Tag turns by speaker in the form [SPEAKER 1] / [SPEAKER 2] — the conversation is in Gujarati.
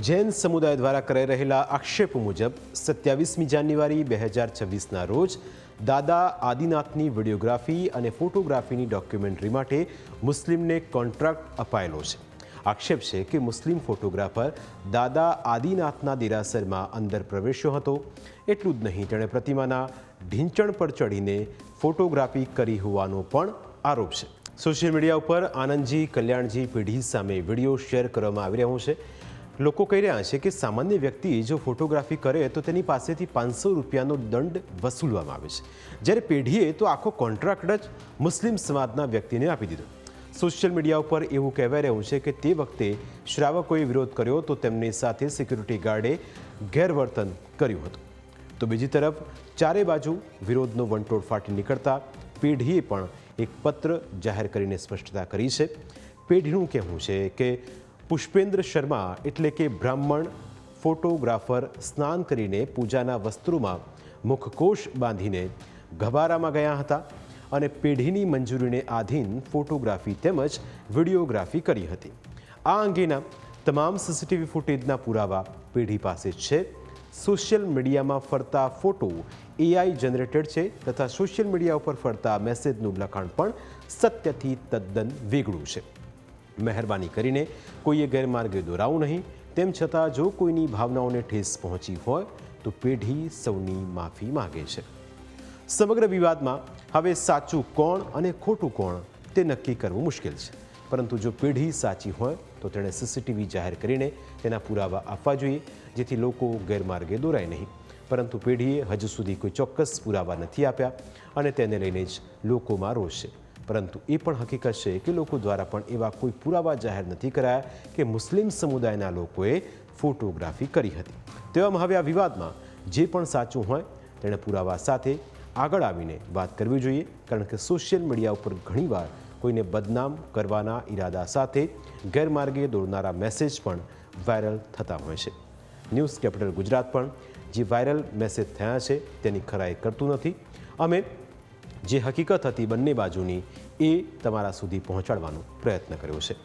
[SPEAKER 1] જૈન સમુદાય દ્વારા કરાઈ રહેલા આક્ષેપો મુજબ 27મી જાન્યુઆરી 2026ના રોજ દાદા આદિનાથની વિડીયોગ્રાફી અને ફોટોગ્રાફીની ડોક્યુમેન્ટરી માટે મુસ્લિમને કોન્ટ્રાક્ટ અપાયેલો છે। આક્ષેપ છે કે મુસ્લિમ ફોટોગ્રાફર દાદા આદિનાથના દેરાસરમાં અંદર પ્રવેશ્યો હતો। એટલું જ નહીં, તેણે પ્રતિમાના ઢીંચણ પર ચડીને ફોટોગ્રાફી કરી હોવાનો પણ આરોપ છે। સોશિયલ મીડિયા ઉપર આનંદજી કલ્યાણજી પેઢી સામે વિડીયો શેર કરવામાં આવી રહ્યો છે। લોકો કહી રહ્યા છે કે સામાન્ય વ્યક્તિ જો ફોટોગ્રાફી કરે તો તેની પાસેથી 500 રૂપિયાનો દંડ વસૂલવામાં આવે છે, જ્યારે પેઢીએ તો આખો કોન્ટ્રાક્ટ જ મુસ્લિમ સમાજના વ્યક્તિને આપી દીધો। સોશિયલ મીડિયા ઉપર એવું કહેવાઈ રહ્યું છે કે તે વખતે શ્રાવકોએ વિરોધ કર્યો તો તેમની સાથે સિક્યુરિટી ગાર્ડે ગેરવર્તન કર્યું હતું। તો બીજી તરફ ચારે બાજુ વિરોધનો વંટોળ ફાટી નીકળતા પેઢીએ પણ એક પત્ર જાહેર કરીને સ્પષ્ટતા કરી છે। પેઢીનું કહેવું છે કે પુષ્પેન્દ્ર શર્મા એટલે કે બ્રાહ્મણ ફોટોગ્રાફર સ્નાન કરીને પૂજાના વસ્ત્રોમાં મુખકોશ બાંધીને ગબારામાં ગયા હતા અને પેઢીની મંજૂરીને આધીન ફોટોગ્રાફી તેમજ વિડીયોગ્રાફી કરી હતી। આ અંગેના તમામ સીસીટીવી ફૂટેજના પુરાવા પેઢી પાસે છે। સોશિયલ મીડિયામાં ફરતા ફોટો AI જનરેટેડ છે તથા સોશિયલ મીડિયા ઉપર ફરતા મેસેજનું લખાણ પણ સત્યથી તદ્દન વેગળું છે। મહેરબાની કરીને કોઈએ ગેરમાર્ગે દોરાવું નહીં। તેમ છતાં જો કોઈની ભાવનાઓને ઠેસ પહોંચી હોય તો પેઢી સૌની માફી માગે છે। સમગ્ર વિવાદમાં હવે સાચું કોણ અને ખોટું કોણ તે નક્કી કરવું મુશ્કેલ છે, પરંતુ જો પેઢી સાચી હોય તો તેણે સીસીટીવી જાહેર કરીને તેના પુરાવા આપવા જોઈએ, જેથી લોકો ગેરમાર્ગે દોરાય નહીં। પરંતુ પેઢીએ હજુ સુધી કોઈ ચોક્કસ પુરાવા નથી આપ્યા અને તેને લઈને જ લોકોમાં રોષ છે। પરંતુ એ પણ હકીકત છે કે લોકો દ્વારા પણ એવા કોઈ પુરાવા જાહેર નથી કરાયા કે મુસ્લિમ સમુદાયના લોકોએ ફોટોગ્રાફી કરી હતી। તેવામાં હવે આ વિવાદમાં જે પણ સાચું હોય તેણે પુરાવા સાથે આગળ આવીને વાત કરવી જોઈએ, કારણ કે સોશિયલ મીડિયા ઉપર ઘણીવાર કોઈને બદનામ કરવાના ઈરાદા સાથે ગેરમાર્ગે દોરનારા મેસેજ પણ વાયરલ થતા હોય છે। ન્યૂઝ કેપિટલ ગુજરાત પણ જે વાયરલ મેસેજ થયા છે તેની ખરાઈ કરતું નથી। અમે જે હકીકત હતી બંને બાજુની એ તમારા સુધી પહોંચાડવાનો પ્રયત્ન કર્યો છે।